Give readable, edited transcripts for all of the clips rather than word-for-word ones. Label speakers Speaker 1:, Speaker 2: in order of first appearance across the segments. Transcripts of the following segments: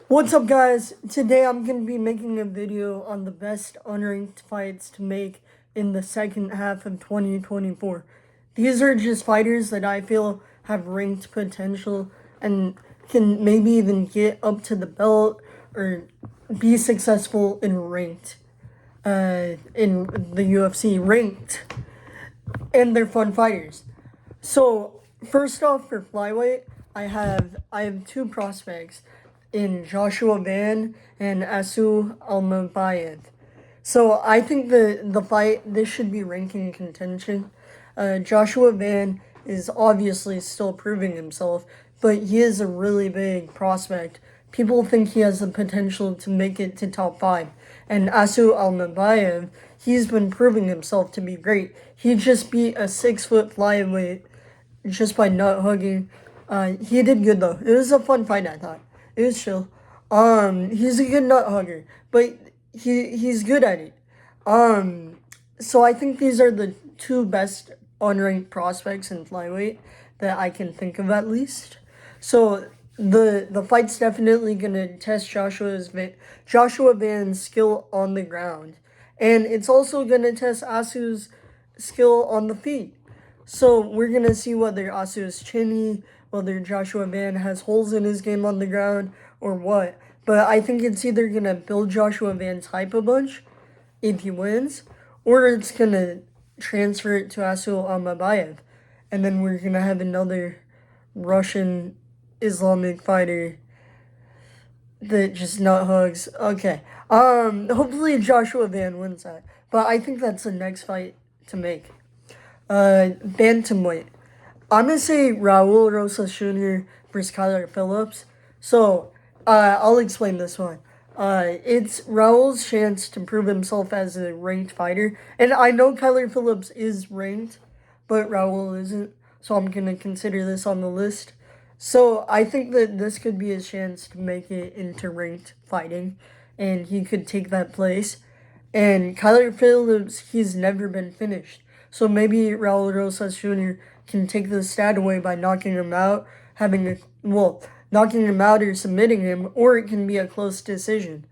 Speaker 1: What's up, guys? Today I'm going to be making a video on the best unranked fights to make in the second half of 2024. These are just fighters that I feel have ranked potential and can maybe even get up to the belt or be successful in ranked, in the UFC ranked, and they're fun fighters. So first off, for flyweight, I have two prospects in Joshua Van and Asu Almabayev. So I think the fight this should be ranking contention. Joshua Van is obviously still proving himself, but he is a really big prospect. People think he has the potential to make it to top five. And Asu Almabayev, he's been proving himself to be great. He just beat a 6 foot flyweight just by nut hugging. He did good though. It was a fun fight, I thought. It was chill. He's a good nut hugger, but he's good at it. So I think these are the two best unranked prospects in flyweight that I can think of at least. So the fight's definitely gonna test Joshua Van's skill on the ground, and it's also gonna test Asu's skill on the feet. So we're gonna see whether Asu is chinny, whether Joshua Van has holes in his game on the ground, or what. But I think it's either gonna build Joshua Van's hype a bunch if he wins, or it's gonna transfer it to Asu Almabayev, and then we're gonna have another Russian Islamic fighter that just nut hugs. Okay. Hopefully Joshua Van wins that, but I think that's the next fight to make. Bantamweight. I'm gonna say Raul Rosas Jr. versus Kyler Phillips. So, I'll explain this one. It's Raul's chance to prove himself as a ranked fighter, and I know Kyler Phillips is ranked, but Raul isn't. So I'm gonna consider this on the list. So I think that this could be his chance to make it into ranked fighting, and he could take that place. And Kyler Phillips, he's never been finished. So maybe Raul Rosas Jr. can take the stat away by knocking him out, knocking him out or submitting him, or it can be a close decision.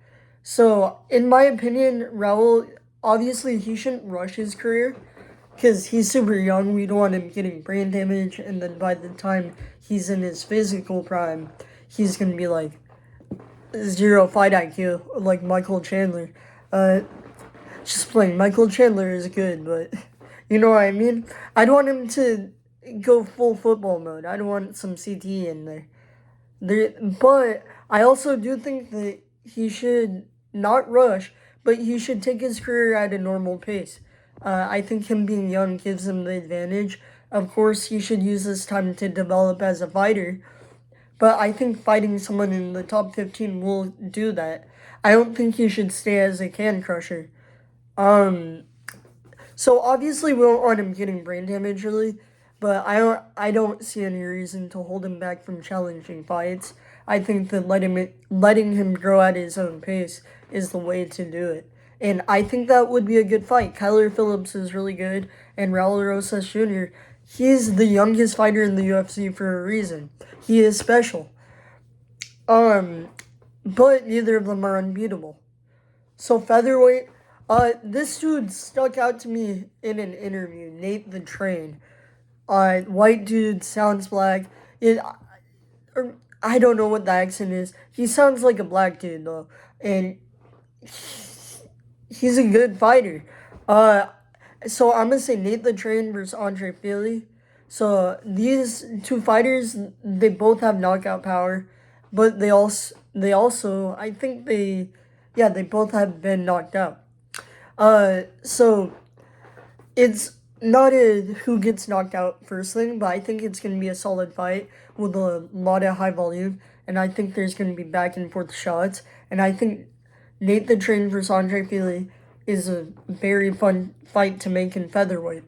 Speaker 1: So, in my opinion, Raul, obviously, he shouldn't rush his career because he's super young. We don't want him getting brain damage, and then by the time he's in his physical prime, he's going to be like zero fight IQ, like Michael Chandler. Just playing. Michael Chandler is good, but you know what I mean? I'd want him to go full football mode. I'd want some CT in there. But I also do think that he should not rush, but he should take his career at a normal pace. I think him being young gives him the advantage. Of course, he should use this time to develop as a fighter, but I think fighting someone in the top 15 will do that. I don't think he should stay as a can crusher. So obviously we don't want him getting brain damage really, but I don't see any reason to hold him back from challenging fights. I think that letting him grow at his own pace is the way to do it. And I think that would be a good fight. Kyler Phillips is really good, and Raul Rosas Jr., he's the youngest fighter in the UFC for a reason. He is special. But neither of them are unbeatable. So featherweight, this dude stuck out to me in an interview, Nate the Train. White dude, sounds black. I don't know what the accent is. He sounds like a black dude though, and he's a good fighter. So I'm gonna say Nate the Train versus Andre Fili. So these two fighters, they both have knockout power, but they also I think they both have been knocked out. So it's not a who gets knocked out first thing, but I think it's going to be a solid fight with a lot of high volume, and I think there's going to be back and forth shots, and I think Nate the Train versus Andre Fili is a very fun fight to make in featherweight.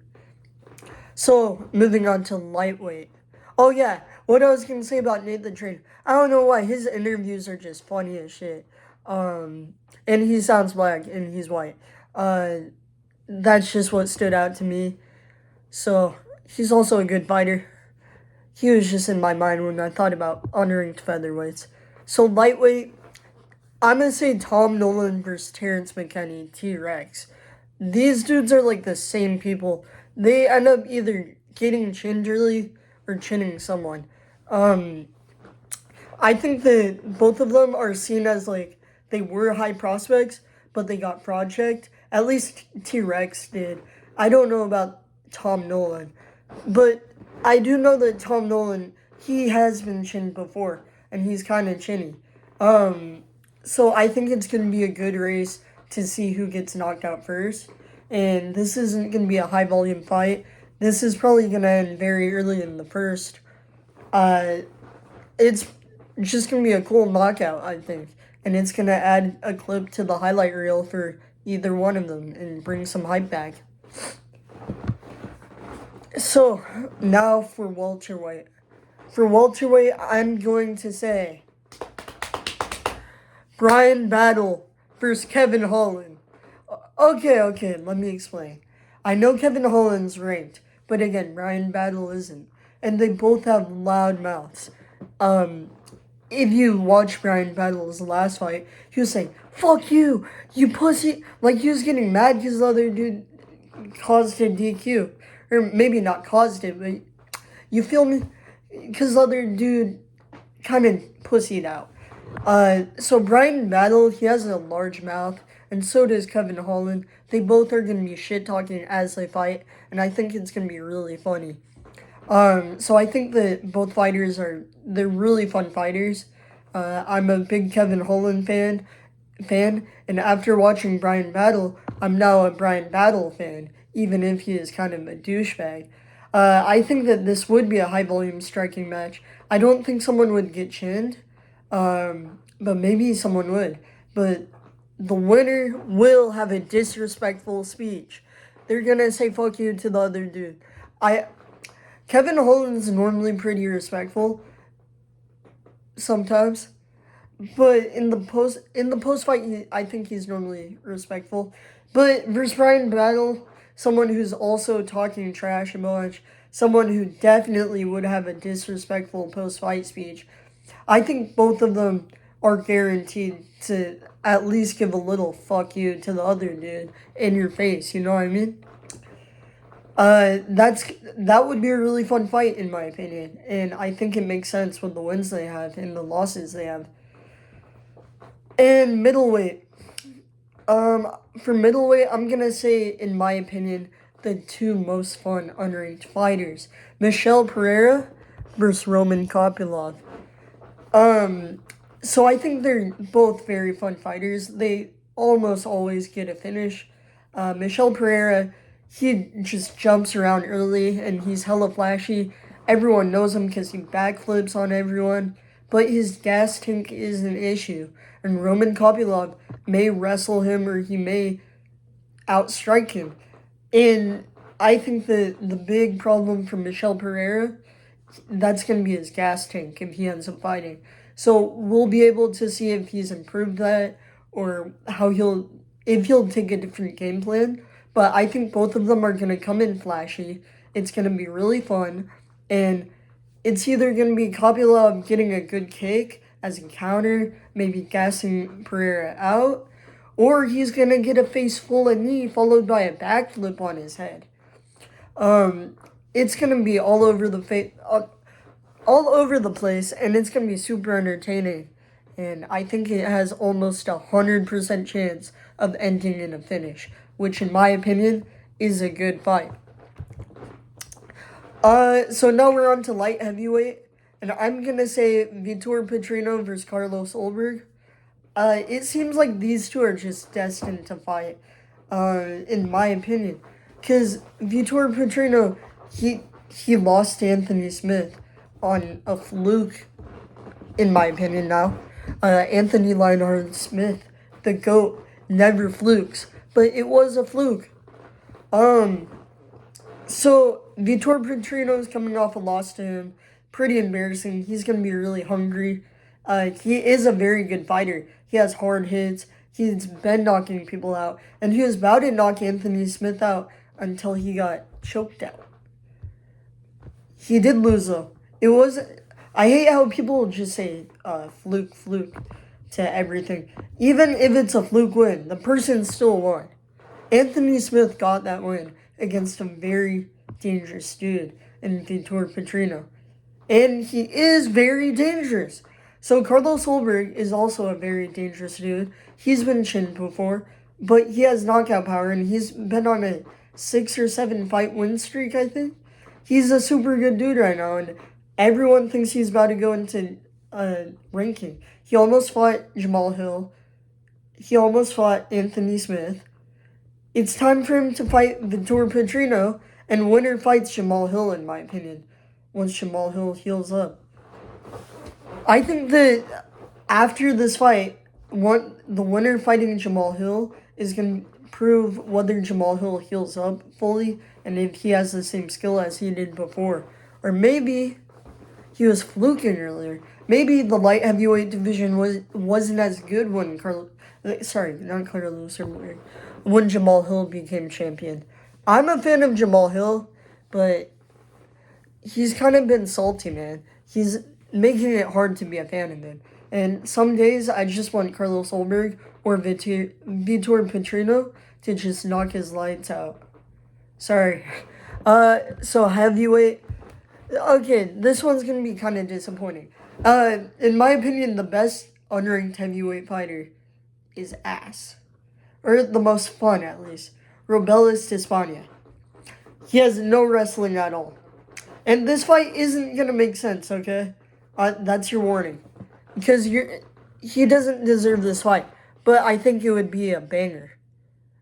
Speaker 1: So moving on to lightweight. Oh yeah, what I was going to say about Nate the Train. I don't know why his interviews are just funny as shit. And he sounds black and he's white. That's just what stood out to me. So he's also a good fighter. He was just in my mind when I thought about unranked featherweights. So lightweight, I'm gonna say Tom Nolan versus Terrence McKinney, T-Rex. These dudes are like the same people. They end up either getting chinned early or chinning someone. Um, I think that both of them are seen as like they were high prospects, but they got fraud checked. At least T Rex did. I don't know about Tom Nolan, but I do know that Tom Nolan he has been chinned before, and he's kind of chinny. Um, so I think it's gonna be a good race to see who gets knocked out first. And this isn't gonna be a high volume fight. This is probably gonna end very early in the first. Uh, it's just gonna be a cool knockout, I think, and it's gonna add a clip to the highlight reel for either one of them and bring some hype back. So now for welterweight. For welterweight, I'm going to say Brian Battle versus Kevin Holland. Okay, let me explain. I know Kevin Holland's ranked, but again, Brian Battle isn't, and they both have loud mouths. Um, if you watch Brian Battle's last fight, he was saying, "Fuck you, you pussy!" Like he was getting mad because the other dude caused a DQ, or maybe not caused it, but you feel me? Because the other dude kind of pussied out. So Brian Battle, he has a large mouth, and so does Kevin Holland. They both are gonna be shit talking as they fight, and I think it's gonna be really funny. So I think that both fighters they're really fun fighters. I'm a big Kevin Holland fan, and after watching Brian Battle, I'm now a Brian Battle fan, even if he is kind of a douchebag. I think that this would be a high volume striking match. I don't think someone would get chinned, but maybe someone would. But the winner will have a disrespectful speech. They're gonna say "fuck you" to the other dude. I Kevin Holland's normally pretty respectful sometimes, but in the post fight, I think he's normally respectful. But versus Brian Battle, someone who's also talking trash a bunch, someone who definitely would have a disrespectful post fight speech. I think both of them are guaranteed to at least give a little "fuck you" to the other dude in your face. You know what I mean? That would be a really fun fight in my opinion, and I think it makes sense with the wins they have and the losses they have. And middleweight, for middleweight, I'm gonna say, in my opinion, the two most fun unranked fighters: Michelle Pereira versus Roman Kopylov. So I think they're both very fun fighters. They almost always get a finish. Michelle Pereira, he just jumps around early and he's hella flashy. Everyone knows him because he backflips on everyone, but his gas tank is an issue. And Roman Kopylov may wrestle him or he may outstrike him. And I think that the big problem for Michelle Pereira, that's going to be his gas tank if he ends up fighting. So we'll be able to see if he's improved that or if he'll take a different game plan. But I think both of them are going to come in flashy. It's going to be really fun. And it's either going to be Kopylov getting a good kick as a counter, maybe gassing Pereira out, or he's going to get a face full of knee followed by a backflip on his head. It's going to be all over the place, and it's going to be super entertaining. And I think it has almost 100% chance of ending in a finish, which in my opinion is a good fight. So now we're on to light heavyweight, and I'm gonna say Vitor Petrino versus Carlos Ulberg. It seems like these two are just destined to fight, in my opinion, because Vitor Petrino, he lost to Anthony Smith on a fluke, in my opinion now. Anthony Lionheart Smith, the GOAT, never flukes, but it was a fluke. So Vitor Petrino is coming off a loss to him. Pretty embarrassing. He's going to be really hungry. He is a very good fighter. He has hard hits. He's been knocking people out. And he was about to knock Anthony Smith out until he got choked out. He did lose though. I hate how people just say fluke. to everything. Even if it's a fluke win, the person still won. Anthony Smith got that win against a very dangerous dude in Vitor Petrino. And he is very dangerous. So Carlos Solberg is also a very dangerous dude. He's been chinned before, but he has knockout power, and he's been on a 6 or 7 fight win streak, I think. He's a super good dude right now, and everyone thinks he's about to go into ranking. He almost fought Jamal Hill. He almost fought Anthony Smith. It's time for him to fight Vitor Petrino, and winner fights Jamal Hill, in my opinion, once Jamal Hill heals up. I think that after this fight, the winner fighting Jamal Hill is going to prove whether Jamal Hill heals up fully and if he has the same skill as he did before. Or maybe he was fluking earlier. Maybe the light heavyweight division wasn't as good when when Jamal Hill became champion. I'm a fan of Jamal Hill, but he's kind of been salty, man. He's making it hard to be a fan of him. And some days I just want Carlos Solberg or Vitor Petrino to just knock his lights out. Sorry. So heavyweight. Okay, this one's going to be kind of disappointing. In my opinion, the best unranked heavyweight fighter is ass. Or the most fun, at least. Robelis Despania. He has no wrestling at all. And this fight isn't going to make sense, okay? That's your warning. Because he doesn't deserve this fight. But I think it would be a banger.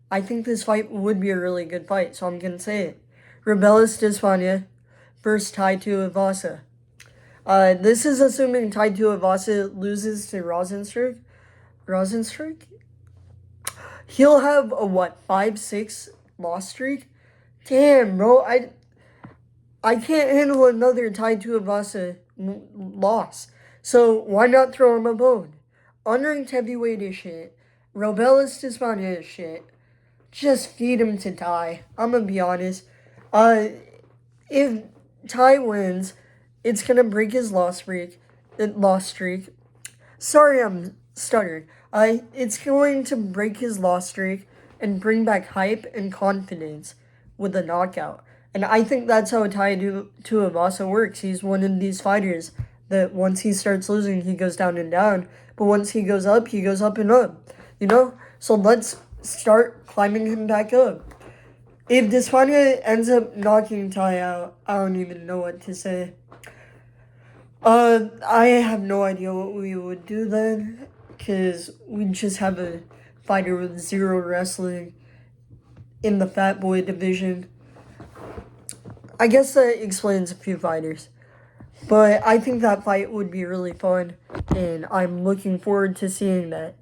Speaker 1: I think this fight would be a really good fight, so I'm going to say it. Robelis Despania versus Tai Tuivasa. This is assuming Tai Tuivasa loses to Rosenstruck. He'll have a 5-6 loss streak? Damn, bro, I can't handle another Tai Tuivasa loss. So why not throw him a bone? Unranked heavyweight is shit. Robelis Despania is shit. Just feed him to Tai. I'm gonna be honest. If Tai wins, it's gonna break his loss streak. Sorry, I'm stuttering. It's going to break his loss streak and bring back hype and confidence with a knockout. And I think that's how Tai Tuivasa works. He's one of these fighters that once he starts losing, he goes down and down. But once he goes up and up. You know? So let's start climbing him back up. If Despania ends up knocking Tai out, I don't even know what to say. I have no idea what we would do then, because we just have a fighter with 0 wrestling in the fat boy division. I guess that explains a few fighters. But I think that fight would be really fun, and I'm looking forward to seeing that.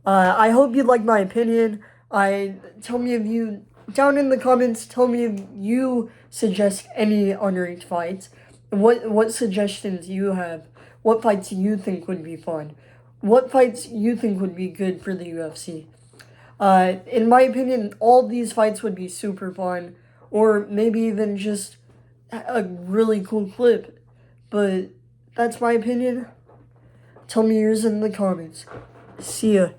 Speaker 1: I hope you like my opinion. Tell me if you, down in the comments, tell me if you suggest any unranked fights. What suggestions you have? What fights you think would be fun? What fights you think would be good for the UFC? In my opinion, all these fights would be super fun, or maybe even just a really cool clip. But that's my opinion. Tell me yours in the comments. See ya.